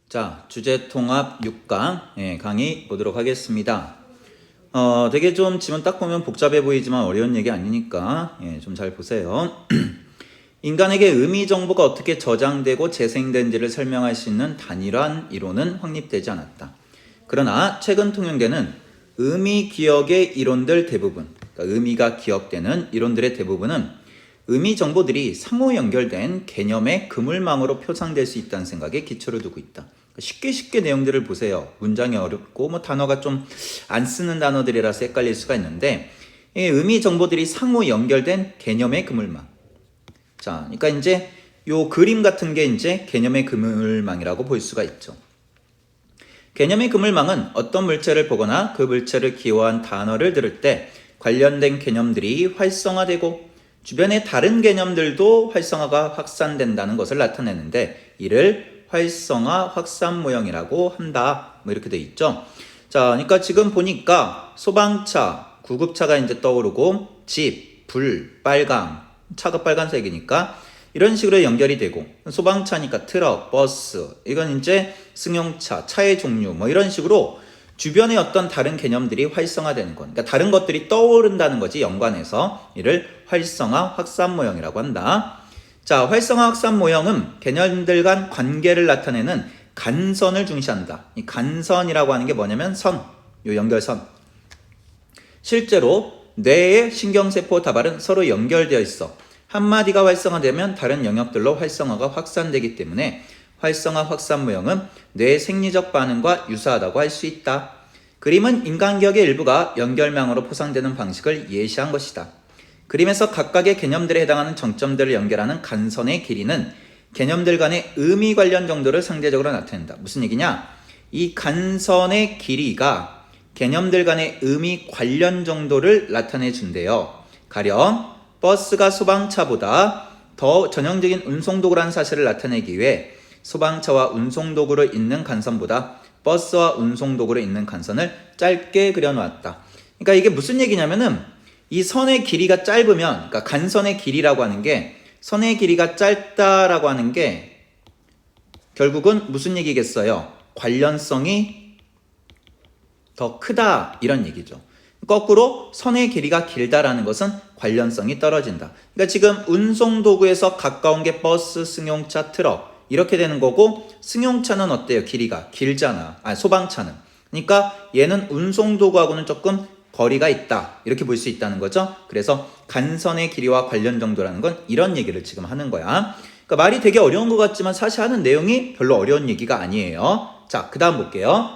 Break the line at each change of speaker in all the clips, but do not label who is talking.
자, 주제통합 6강 강의 보도록 하겠습니다. 되게 좀 지문 딱 보면 복잡해 보이지만 어려운 얘기 아니니까 좀 잘 보세요. 인간에게 의미 정보가 어떻게 저장되고 재생된지를 설명할 수 있는 단일한 이론은 확립되지 않았다. 그러나 최근 통용되는 의미 기억의 이론들 대부분, 그러니까 의미가 기억되는 이론들의 대부분은 의미 정보들이 상호 연결된 개념의 그물망으로 표상될 수 있다는 생각에 기초를 두고 있다. 쉽게 내용들을 보세요. 문장이 어렵고 단어가 좀 안 쓰는 단어들이라서 헷갈릴 수가 있는데 이 의미 정보들이 상호 연결된 개념의 그물망. 자, 그러니까 이제 요 그림 같은 게 이제 개념의 그물망이라고 볼 수가 있죠. 개념의 그물망은 어떤 물체를 보거나 그 물체를 기호한 단어를 들을 때 관련된 개념들이 활성화되고 주변의 다른 개념들도 활성화가 확산된다는 것을 나타내는데 이를 활성화 확산 모형이라고 한다. 이렇게 돼 있죠. 자, 그러니까 지금 보니까 소방차, 구급차가 이제 떠오르고 집, 불, 빨강, 차가 빨간색이니까 이런 식으로 연결이 되고 소방차니까 트럭, 버스, 이건 이제 승용차, 차의 종류 이런 식으로 주변의 어떤 다른 개념들이 활성화되는 건, 그러니까 다른 것들이 떠오른다는 거지. 연관해서 이를 활성화 확산 모형이라고 한다. 자, 활성화 확산 모형은 개념들 간 관계를 나타내는 간선을 중시한다. 이 간선이라고 하는 게 뭐냐면 선, 요 연결선. 실제로 뇌의 신경세포 다발은 서로 연결되어 있어 한마디가 활성화되면 다른 영역들로 활성화가 확산되기 때문에 활성화 확산 모형은 뇌의 생리적 반응과 유사하다고 할 수 있다. 그림은 인간기억의 일부가 연결망으로 포상되는 방식을 예시한 것이다. 그림에서 각각의 개념들에 해당하는 정점들을 연결하는 간선의 길이는 개념들 간의 의미 관련 정도를 상대적으로 나타낸다. 무슨 얘기냐? 이 간선의 길이가 개념들 간의 의미 관련 정도를 나타내 준대요. 가령 버스가 소방차보다 더 전형적인 운송도구라는 사실을 나타내기 위해 소방차와 운송도구로 있는 간선보다 버스와 운송도구로 있는 간선을 짧게 그려놓았다. 그러니까 이게 무슨 얘기냐면은 이 선의 길이가 짧으면, 그러니까 간선의 길이라고 하는 게 선의 길이가 짧다라고 하는 게 결국은 무슨 얘기겠어요? 관련성이 더 크다 이런 얘기죠. 거꾸로 선의 길이가 길다라는 것은 관련성이 떨어진다. 그러니까 지금 운송도구에서 가까운 게 버스, 승용차, 트럭 이렇게 되는 거고 승용차는 어때요? 길이가 길잖아. 소방차는. 그러니까 얘는 운송도구하고는 조금 거리가 있다. 이렇게 볼 수 있다는 거죠. 그래서 간선의 길이와 관련 정도라는 건 이런 얘기를 지금 하는 거야. 그러니까 말이 되게 어려운 것 같지만 사실 하는 내용이 별로 어려운 얘기가 아니에요. 자, 그 다음 볼게요.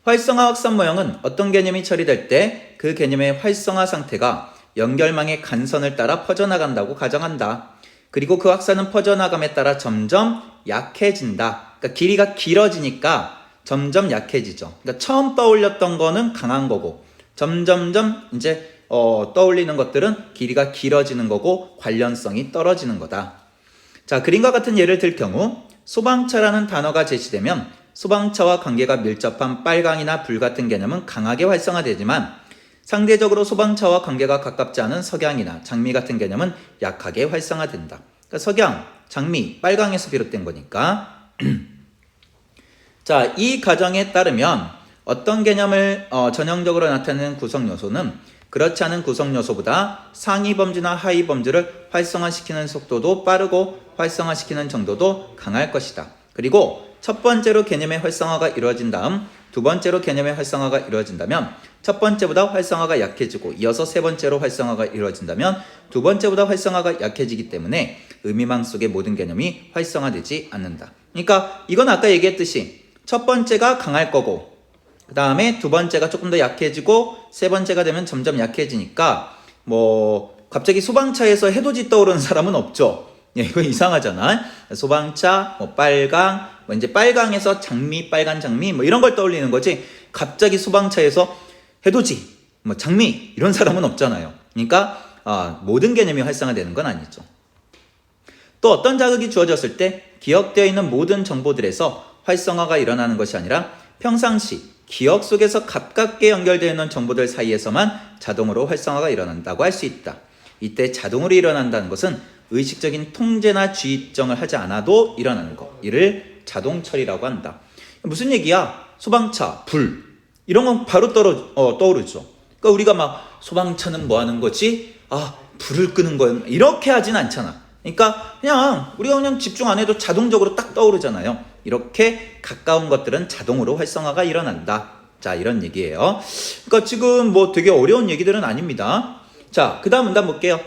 활성화 확산 모형은 어떤 개념이 처리될 때 그 개념의 활성화 상태가 연결망의 간선을 따라 퍼져나간다고 가정한다. 그리고 그 확산은 퍼져나감에 따라 점점 약해진다. 그러니까 길이가 길어지니까 점점 약해지죠. 그러니까 처음 떠올렸던 거는 강한 거고 점점점 이제 떠올리는 것들은 길이가 길어지는 거고 관련성이 떨어지는 거다. 자, 그림과 같은 예를 들 경우 소방차라는 단어가 제시되면 소방차와 관계가 밀접한 빨강이나 불 같은 개념은 강하게 활성화되지만 상대적으로 소방차와 관계가 가깝지 않은 석양이나 장미 같은 개념은 약하게 활성화된다. 그러니까 석양, 장미, 빨강에서 비롯된 거니까. 자, 이 가정에 따르면 어떤 개념을 전형적으로 나타내는 구성 요소는 그렇지 않은 구성 요소보다 상위 범주나 하위 범주를 활성화시키는 속도도 빠르고 활성화시키는 정도도 강할 것이다. 그리고 첫 번째로 개념의 활성화가 이루어진 다음 두 번째로 개념의 활성화가 이루어진다면 첫 번째보다 활성화가 약해지고 이어서 세 번째로 활성화가 이루어진다면 두 번째보다 활성화가 약해지기 때문에 의미망 속의 모든 개념이 활성화되지 않는다. 그러니까 이건 아까 얘기했듯이 첫 번째가 강할 거고 그 다음에 두 번째가 조금 더 약해지고 세 번째가 되면 점점 약해지니까 갑자기 소방차에서 해돋이 떠오르는 사람은 없죠. 이거 이상하잖아. 소방차, 빨강, 이제 빨강에서 장미, 빨간 장미 이런 걸 떠올리는 거지. 갑자기 소방차에서 해돋이, 장미 이런 사람은 없잖아요. 그러니까 모든 개념이 활성화되는 건 아니죠. 또 어떤 자극이 주어졌을 때 기억되어 있는 모든 정보들에서 활성화가 일어나는 것이 아니라 평상시 기억 속에서 가깝게 연결되어 있는 정보들 사이에서만 자동으로 활성화가 일어난다고 할 수 있다. 이때 자동으로 일어난다는 것은 의식적인 통제나 주의정을 하지 않아도 일어나는 것. 이를 자동 처리라고 한다. 무슨 얘기야? 소방차, 불 이런 건 바로 떠오르죠. 그러니까 우리가 막 소방차는 뭐 하는 거지? 아, 불을 끄는 거야. 이렇게 하진 않잖아. 그러니까 그냥 우리가 그냥 집중 안 해도 자동적으로 딱 떠오르잖아요. 이렇게 가까운 것들은 자동으로 활성화가 일어난다. 자, 이런 얘기예요. 그러니까 지금 뭐 되게 어려운 얘기들은 아닙니다. 자, 그 다음 문단 볼게요.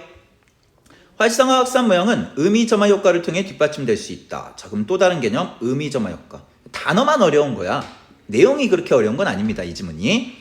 활성화 확산 모형은 의미점화 효과를 통해 뒷받침될 수 있다. 자, 그럼 또 다른 개념, 의미점화 효과. 단어만 어려운 거야. 내용이 그렇게 어려운 건 아닙니다. 이 지문이.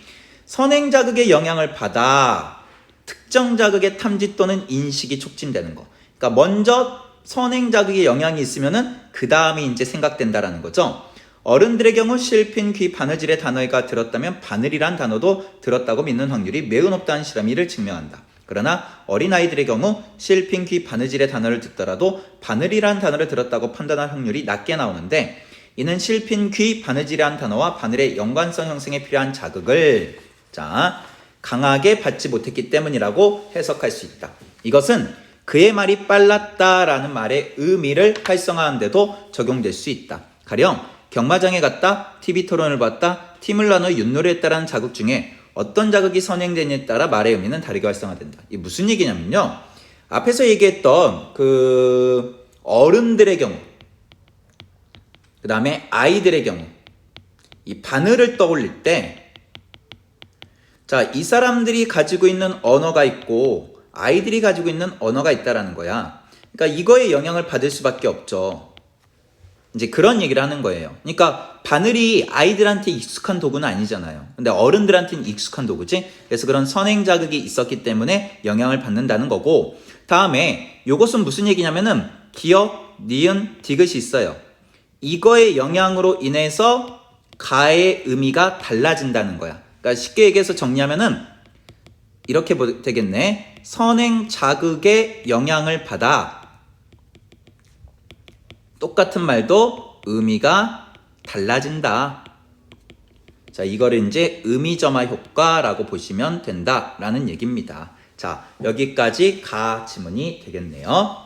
선행 자극의 영향을 받아 특정 자극의 탐지 또는 인식이 촉진되는 거. 그러니까 먼저 선행 자극의 영향이 있으면은 그 다음이 이제 생각된다라는 거죠. 어른들의 경우 실핀, 귀, 바느질의 단어가 들었다면 바늘이란 단어도 들었다고 믿는 확률이 매우 높다는 실험이 이를 증명한다. 그러나 어린아이들의 경우 실핀, 귀, 바느질의 단어를 듣더라도 바늘이란 단어를 들었다고 판단할 확률이 낮게 나오는데 이는 실핀, 귀, 바느질이란 단어와 바늘의 연관성 형성에 필요한 자극을 강하게 받지 못했기 때문이라고 해석할 수 있다. 이것은 그의 말이 빨랐다라는 말의 의미를 활성화하는 데도 적용될 수 있다. 가령 경마장에 갔다, TV 토론을 봤다, 팀을 나눠 윷놀이에 따른 자극 중에 어떤 자극이 선행되느냐에 따라 말의 의미는 다르게 활성화된다. 이게 무슨 얘기냐면요. 앞에서 얘기했던 그 어른들의 경우, 그 다음에 아이들의 경우, 이 바늘을 떠올릴 때, 자, 이 사람들이 가지고 있는 언어가 있고 아이들이 가지고 있는 언어가 있다라는 거야. 그러니까 이거에 영향을 받을 수밖에 없죠. 이제 그런 얘기를 하는 거예요. 그러니까 바늘이 아이들한테 익숙한 도구는 아니잖아요. 근데 어른들한테는 익숙한 도구지. 그래서 그런 선행 자극이 있었기 때문에 영향을 받는다는 거고, 다음에 요것은 무슨 얘기냐면은 기역, 니은, 디귿이 있어요. 이거의 영향으로 인해서 가의 의미가 달라진다는 거야. 그러니까 쉽게 얘기해서 정리하면은 이렇게 되겠네. 선행 자극의 영향을 받아 똑같은 말도 의미가 달라진다. 자, 이거를 이제 의미점화 효과라고 보시면 된다라는 얘기입니다. 자, 여기까지 가 지문이 되겠네요.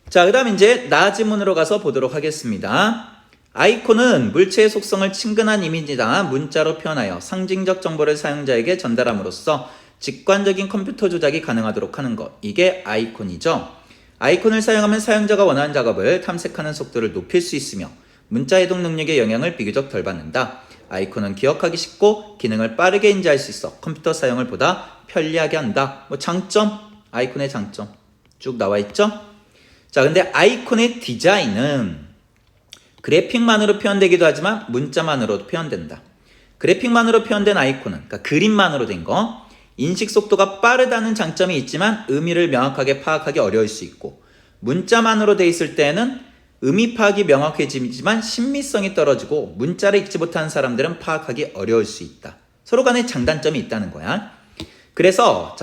자, 그 다음 이제 나 지문으로 가서 보도록 하겠습니다. 아이콘은 물체의 속성을 친근한 이미지나 문자로 표현하여 상징적 정보를 사용자에게 전달함으로써 직관적인 컴퓨터 조작이 가능하도록 하는 것. 이게 아이콘이죠. 아이콘을 사용하면 사용자가 원하는 작업을 탐색하는 속도를 높일 수 있으며 문자 해독 능력의 영향을 비교적 덜 받는다. 아이콘은 기억하기 쉽고 기능을 빠르게 인지할 수 있어 컴퓨터 사용을 보다 편리하게 한다. 뭐 장점, 아이콘의 장점 쭉 나와 있죠. 자, 근데 아이콘의 디자인은 그래픽만으로 표현되기도 하지만 문자만으로도 표현된다. 그래픽만으로 표현된 아이콘은, 그러니까 그림만으로 된 거, 인식 속도가 빠르다는 장점이 있지만 의미를 명확하게 파악하기 어려울 수 있고, 문자만으로 돼 있을 때는 의미 파악이 명확해지지만 신미성이 떨어지고 문자를 읽지 못하는 사람들은 파악하기 어려울 수 있다. 서로 간에 장단점이 있다는 거야. 그래서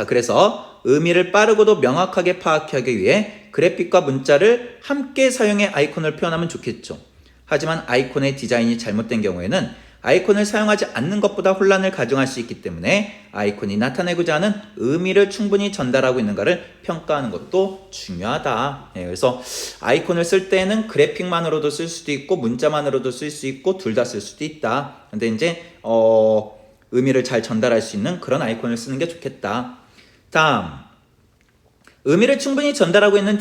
의미를 빠르고도 명확하게 파악하기 위해 그래픽과 문자를 함께 사용해 아이콘을 표현하면 좋겠죠. 하지만 아이콘의 디자인이 잘못된 경우에는 아이콘을 사용하지 않는 것보다 혼란을 가중할 수 있기 때문에 아이콘이 나타내고자 하는 의미를 충분히 전달하고 있는가를 평가하는 것도 중요하다. 네, 그래서 아이콘을 쓸 때는 그래픽만으로도 쓸 수도 있고 문자만으로도 쓸 수 있고 둘 다 쓸 수도 있다. 근데 이제 의미를 잘 전달할 수 있는 그런 아이콘을 쓰는 게 좋겠다. 다음, 의미를 충분히 전달하고 있는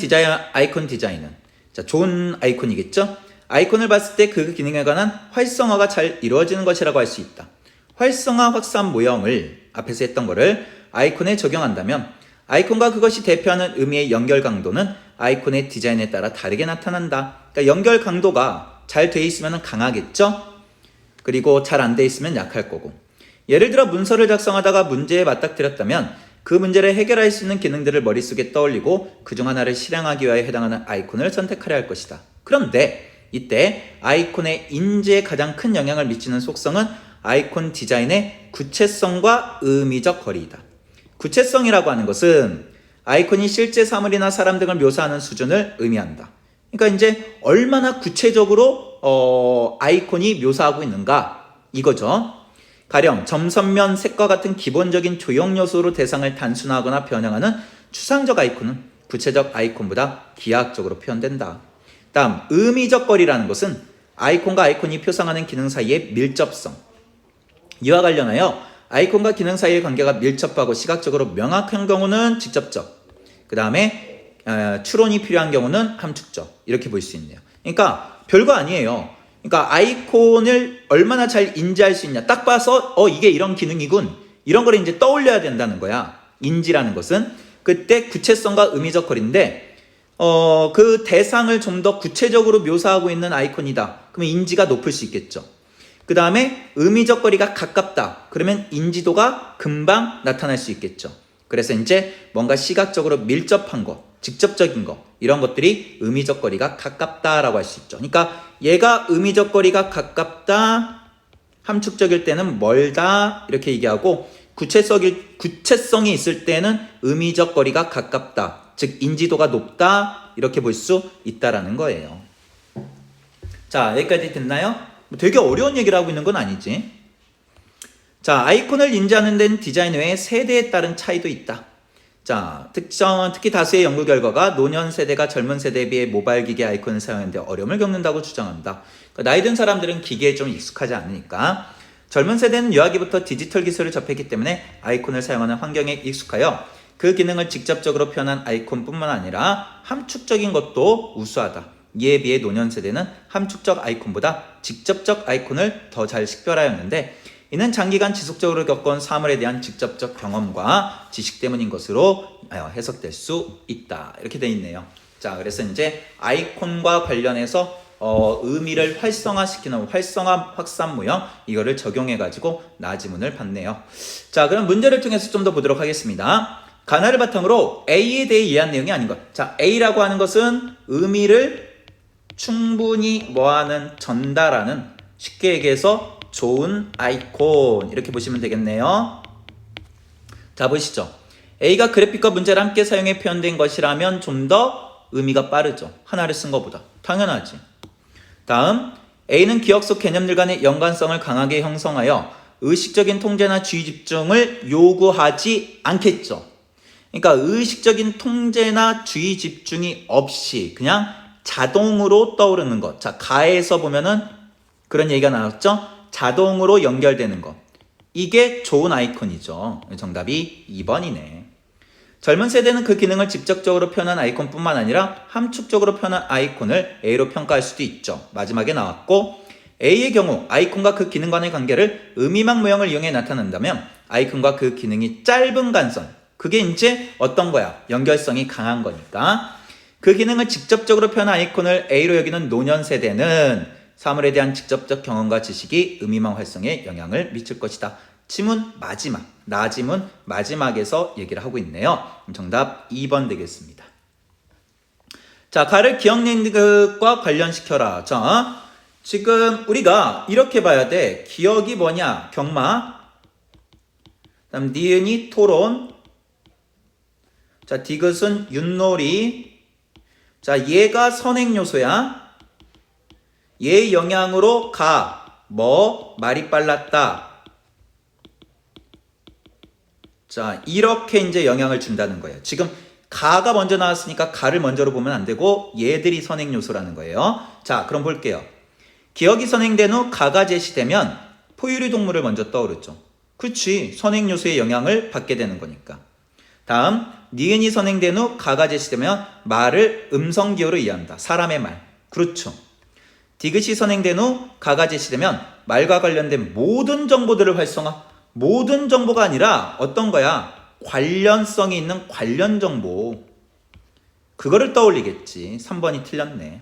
아이콘 디자인은, 자, 좋은 아이콘이겠죠? 아이콘을 봤을 때 그 기능에 관한 활성화가 잘 이루어지는 것이라고 할 수 있다. 활성화 확산 모형을 앞에서 했던 거를 아이콘에 적용한다면 아이콘과 그것이 대표하는 의미의 연결 강도는 아이콘의 디자인에 따라 다르게 나타난다. 그러니까 연결 강도가 잘 돼 있으면 강하겠죠? 그리고 잘 안 돼 있으면 약할 거고. 예를 들어 문서를 작성하다가 문제에 맞닥뜨렸다면 그 문제를 해결할 수 있는 기능들을 머릿속에 떠올리고 그중 하나를 실행하기 위하여 해당하는 아이콘을 선택하려 할 것이다. 그런데 이때 아이콘의 인지에 가장 큰 영향을 미치는 속성은 아이콘 디자인의 구체성과 의미적 거리이다. 구체성이라고 하는 것은 아이콘이 실제 사물이나 사람 등을 묘사하는 수준을 의미한다. 그러니까 이제 얼마나 구체적으로 아이콘이 묘사하고 있는가 이거죠. 가령 점선면, 색과 같은 기본적인 조형 요소로 대상을 단순화하거나 변형하는 추상적 아이콘은 구체적 아이콘보다 기하학적으로 표현된다. 다음, 의미적 거리라는 것은 아이콘과 아이콘이 표상하는 기능 사이의 밀접성. 이와 관련하여 아이콘과 기능 사이의 관계가 밀접하고 시각적으로 명확한 경우는 직접적, 그 다음에 추론이 필요한 경우는 함축적, 이렇게 볼 수 있네요. 그러니까 별거 아니에요. 그러니까 아이콘을 얼마나 잘 인지할 수 있냐, 딱 봐서 이게 이런 기능이군, 이런 걸 이제 떠올려야 된다는 거야. 인지라는 것은 그때 구체성과 의미적 거리인데 그 대상을 좀 더 구체적으로 묘사하고 있는 아이콘이다. 그러면 인지가 높을 수 있겠죠. 그 다음에 의미적 거리가 가깝다. 그러면 인지도가 금방 나타날 수 있겠죠. 그래서 이제 뭔가 시각적으로 밀접한 거, 직접적인 거, 이런 것들이 의미적 거리가 가깝다라고 할 수 있죠. 그러니까 얘가 의미적 거리가 가깝다, 함축적일 때는 멀다 이렇게 얘기하고, 구체성이 있을 때는 의미적 거리가 가깝다, 즉 인지도가 높다, 이렇게 볼 수 있다라는 거예요. 자, 여기까지 됐나요? 되게 어려운 얘기를 하고 있는 건 아니지. 자, 아이콘을 인지하는 데는 디자인 외에 세대에 따른 차이도 있다. 자, 특히 다수의 연구 결과가 노년 세대가 젊은 세대에 비해 모바일 기기 아이콘을 사용하는데 어려움을 겪는다고 주장합니다. 그러니까 나이 든 사람들은 기기에 좀 익숙하지 않으니까, 젊은 세대는 유아기부터 디지털 기술을 접했기 때문에 아이콘을 사용하는 환경에 익숙하여 그 기능을 직접적으로 표현한 아이콘뿐만 아니라 함축적인 것도 우수하다. 이에 비해 노년 세대는 함축적 아이콘보다 직접적 아이콘을 더 잘 식별하였는데, 이는 장기간 지속적으로 겪은 사물에 대한 직접적 경험과 지식 때문인 것으로 해석될 수 있다. 이렇게 되어 있네요. 자, 그래서 이제 아이콘과 관련해서 의미를 활성화시키는 활성화 확산 모형, 이거를 적용해가지고 나지문을 봤네요. 자, 그럼 문제를 통해서 좀 더 보도록 하겠습니다. 가나를 바탕으로 A에 대해 이해한 내용이 아닌 것. 자, A라고 하는 것은 의미를 충분히 뭐하는, 전달하는, 쉽게 얘기해서 좋은 아이콘, 이렇게 보시면 되겠네요. 자, 보시죠. A가 그래픽과 문자를 함께 사용해 표현된 것이라면 좀 더 의미가 빠르죠. 하나를 쓴 것보다. 당연하지. 다음, A는 기억 속 개념들 간의 연관성을 강하게 형성하여 의식적인 통제나 주의 집중을 요구하지 않겠죠. 그러니까 의식적인 통제나 주의 집중이 없이 그냥 자동으로 떠오르는 것. 자, 가에서 보면은 그런 얘기가 나왔죠. 자동으로 연결되는 것. 이게 좋은 아이콘이죠. 정답이 2번이네. 젊은 세대는 그 기능을 직접적으로 표현한 아이콘뿐만 아니라 함축적으로 표현한 아이콘을 A로 평가할 수도 있죠. 마지막에 나왔고, A의 경우 아이콘과 그 기능 간의 관계를 의미망 모형을 이용해 나타낸다면 아이콘과 그 기능이 짧은 간선, 그게 이제 어떤 거야? 연결성이 강한 거니까. 그 기능을 직접적으로 표현한 아이콘을 A로 여기는 노년 세대는 사물에 대한 직접적 경험과 지식이 의미망 활성에 영향을 미칠 것이다. 지문 마지막, 나지문 마지막에서 얘기를 하고 있네요. 정답 2번 되겠습니다. 자, 가를 기억 능력과 관련시켜라. 자, 지금 우리가 이렇게 봐야 돼. 기억이 뭐냐? 경마. 그다음 니은이 토론. 자, 디귿은 윷놀이. 자, 얘가 선행 요소야. 얘의 영향으로 말이 빨랐다. 자, 이렇게 이제 영향을 준다는 거예요. 지금 가가 먼저 나왔으니까 가를 먼저로 보면 안 되고 얘들이 선행 요소라는 거예요. 자, 그럼 볼게요. 기억이 선행된 후 가가 제시되면 포유류 동물을 먼저 떠오르죠. 그렇지. 선행 요소의 영향을 받게 되는 거니까. 다음, 니은이 선행된 후 가가 제시되면 말을 음성 기호로 이해한다. 사람의 말. 그렇죠. 디귿이 선행된 후 가가 제시되면 말과 관련된 모든 정보들을 활성화. 모든 정보가 아니라 어떤 거야? 관련성이 있는 관련 정보. 그거를 떠올리겠지. 3번이 틀렸네.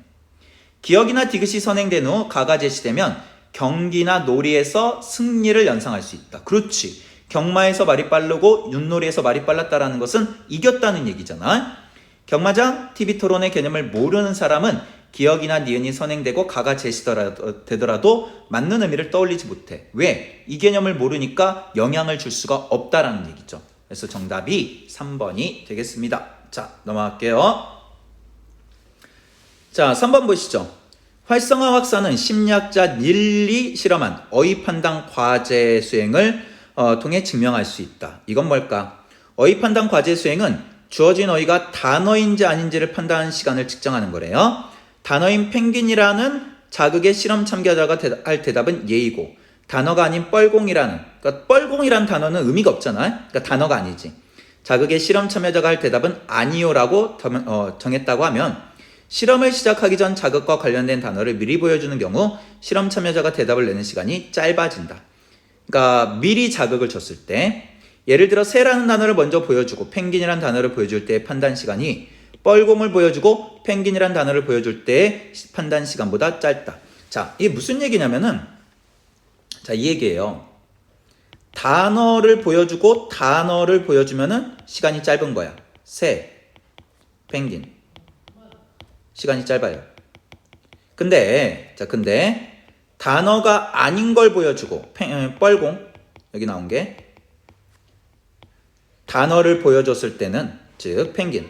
기억이나 디귿이 선행된 후 가가 제시되면 경기나 놀이에서 승리를 연상할 수 있다. 그렇지. 경마에서 말이 빠르고 윷놀이에서 말이 빨랐다라는 것은 이겼다는 얘기잖아. 경마장, TV토론의 개념을 모르는 사람은 기억이나 니은이 선행되고 가가 제시되더라도 맞는 의미를 떠올리지 못해. 왜? 이 개념을 모르니까 영향을 줄 수가 없다라는 얘기죠. 그래서 정답이 3번이 되겠습니다. 자, 넘어갈게요. 자, 3번 보시죠. 활성화 확산은 심리학자 닐리 실험한 어휘 판단 과제 수행을 통해 증명할 수 있다. 이건 뭘까? 어휘 판단 과제 수행은 주어진 어휘가 단어인지 아닌지를 판단하는 시간을 측정하는 거래요. 단어인 펭귄이라는 자극에 실험 참가자가 할 대답은 예이고 단어가 아닌 뻘공이라는 그러니까 뻘공이란 단어는 의미가 없잖아요. 그러니까 단어가 아니지. 자극에 실험 참여자가 할 대답은 아니요라고 정했다고 하면 실험을 시작하기 전 자극과 관련된 단어를 미리 보여주는 경우 실험 참여자가 대답을 내는 시간이 짧아진다. 그러니까 미리 자극을 줬을 때 예를 들어 새라는 단어를 먼저 보여주고 펭귄이란 단어를 보여줄 때의 판단 시간이 뻘공을 보여주고 펭귄이란 단어를 보여줄 때의 판단 시간보다 짧다. 자, 이게 무슨 얘기냐면은 자, 이 얘기예요. 단어를 보여주고 단어를 보여주면은 시간이 짧은 거야. 새, 펭귄. 시간이 짧아요. 근데 단어가 아닌 걸 보여주고 뻘공 여기 나온 게 단어를 보여줬을 때는 즉 펭귄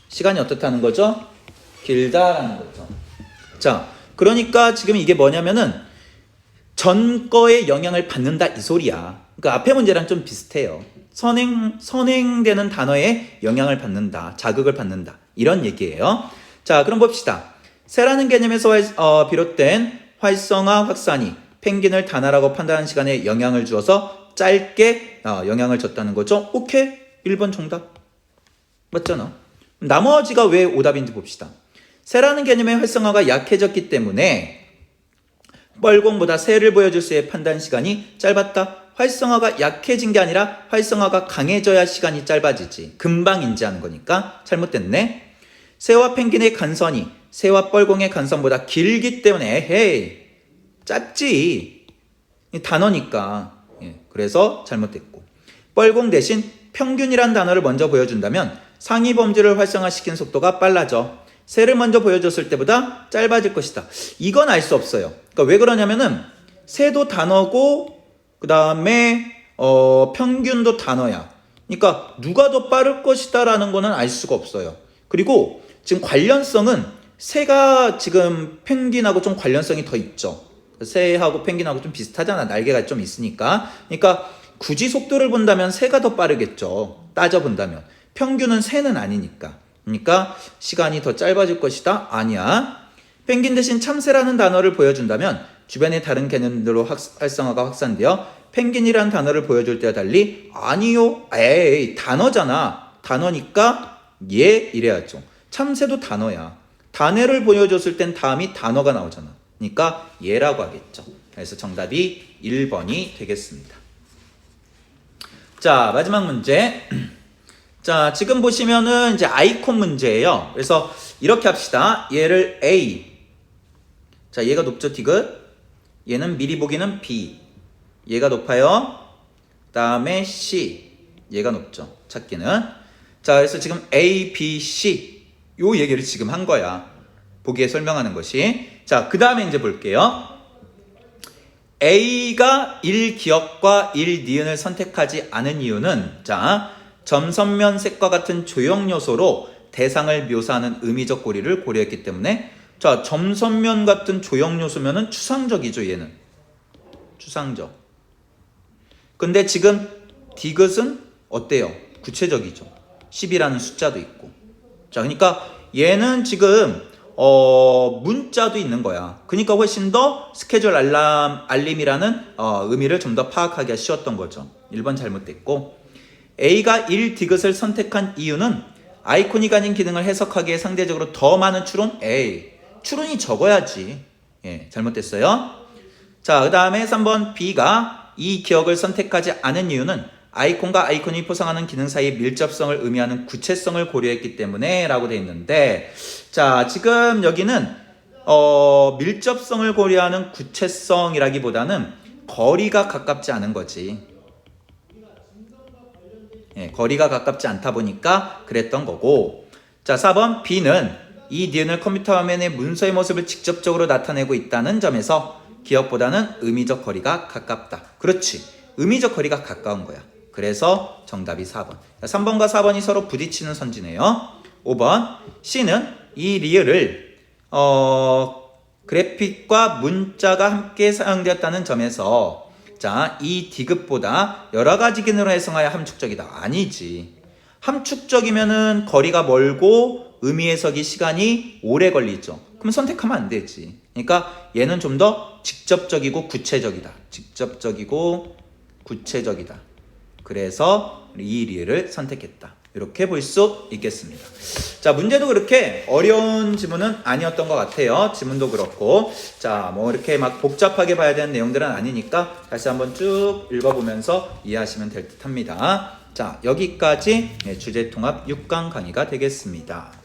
시간이 어떻다는 거죠? 길다라는 거죠. 자, 그러니까 지금 이게 뭐냐면은 전 거에 영향을 받는다 이 소리야. 그러니까 앞에 문제랑 좀 비슷해요. 선행되는 단어에 영향을 받는다, 자극을 받는다 이런 얘기예요. 자, 그럼 봅시다. 새라는 개념에서 비롯된 활성화, 확산이 펭귄을 단어라고 판단하는 시간에 영향을 주어서 짧게 영향을 줬다는 거죠. 오케이, 1번 정답. 맞잖아. 나머지가 왜 오답인지 봅시다. 새라는 개념의 활성화가 약해졌기 때문에 뻘공보다 새를 보여줄 수의 판단 시간이 짧았다. 활성화가 약해진 게 아니라 활성화가 강해져야 시간이 짧아지지. 금방 인지하는 거니까 잘못됐네. 새와 펭귄의 간선이 새와 뻘공의 간선보다 길기 때문에 헤이 짧지. 단어니까. 그래서 잘못됐고. 뻘공 대신 평균이란 단어를 먼저 보여준다면 상위 범주를 활성화시킨 속도가 빨라져. 새를 먼저 보여줬을 때보다 짧아질 것이다. 이건 알 수 없어요. 그러니까 왜 그러냐면은 새도 단어고 그 다음에 평균도 단어야. 그러니까 누가 더 빠를 것이다 라는 거는 알 수가 없어요. 그리고 지금 관련성은 새가 지금 펭귄하고 좀 관련성이 더 있죠. 새하고 펭귄하고 좀 비슷하잖아. 날개가 좀 있으니까. 그러니까 굳이 속도를 본다면 새가 더 빠르겠죠. 따져본다면. 평균은 새는 아니니까. 그러니까 시간이 더 짧아질 것이다? 아니야. 펭귄 대신 참새라는 단어를 보여준다면 주변의 다른 개념들로 활성화가 확산되어 펭귄이라는 단어를 보여줄 때와 달리 아니요. 에이 단어잖아. 단어니까 예 이래야죠. 참새도 단어야. 단어를 보여줬을 땐 다음이 단어가 나오잖아. 그러니까 예라고 하겠죠. 그래서 정답이 1번이 되겠습니다. 자, 마지막 문제. 자, 지금 보시면은 이제 아이콘 문제예요. 그래서 이렇게 합시다. 얘를 A. 자, 얘가 높죠, 디귿. 얘는 미리 보기는 B. 얘가 높아요. 그 다음에 C. 얘가 높죠, 찾기는. 자, 그래서 지금 A, B, C. 요 얘기를 지금 한 거야. 보기에 설명하는 것이. 자, 그 다음에 이제 볼게요. A가 1기역과 1니은을 선택하지 않은 이유는 자, 점선면 색과 같은 조형 요소로 대상을 묘사하는 의미적 고리를 고려했기 때문에 자, 점선면 같은 조형 요소면은 추상적이죠, 얘는. 추상적. 근데 지금 디귿은 어때요? 구체적이죠. 10이라는 숫자도 있고. 자, 그러니까 얘는 지금 문자도 있는 거야. 그러니까 훨씬 더 스케줄 알림이라는 의미를 좀 더 파악하기가 쉬웠던 거죠. 1번 잘못됐고 A가 1디귿을 선택한 이유는 아이콘이 가진 기능을 해석하기에 상대적으로 더 많은 추론? 추론이 적어야지. 예, 잘못됐어요. 자, 그 다음에 3번 B가 이 기억을 선택하지 않은 이유는 아이콘과 아이콘이 포상하는 기능 사이의 밀접성을 의미하는 구체성을 고려했기 때문에 라고 되어 있는데 자, 지금 여기는 밀접성을 고려하는 구체성이라기보다는 거리가 가깝지 않은 거지. 예, 거리가 가깝지 않다 보니까 그랬던 거고. 자, 4번 B는 이 니은을 컴퓨터 화면에 문서의 모습을 직접적으로 나타내고 있다는 점에서 기억보다는 의미적 거리가 가깝다. 그렇지. 의미적 거리가 가까운 거야. 그래서 정답이 4번. 3번과 4번이 서로 부딪히는 선지네요. 5번 C는 이 리을을 그래픽과 문자가 함께 사용되었다는 점에서 자, 이 디귿보다 여러 가지 기능으로 해석하여 함축적이다. 아니지. 함축적이면은 거리가 멀고 의미 해석이 시간이 오래 걸리죠. 그럼 선택하면 안 되지. 그러니까 얘는 좀 더 직접적이고 구체적이다. 직접적이고 구체적이다. 그래서 이 리을을 선택했다. 이렇게 볼 수 있겠습니다. 자, 문제도 그렇게 어려운 지문은 아니었던 것 같아요. 지문도 그렇고. 자, 뭐 이렇게 막 복잡하게 봐야 되는 내용들은 아니니까 다시 한번 쭉 읽어보면서 이해하시면 될 듯 합니다. 자, 여기까지 주제통합 6강 강의가 되겠습니다.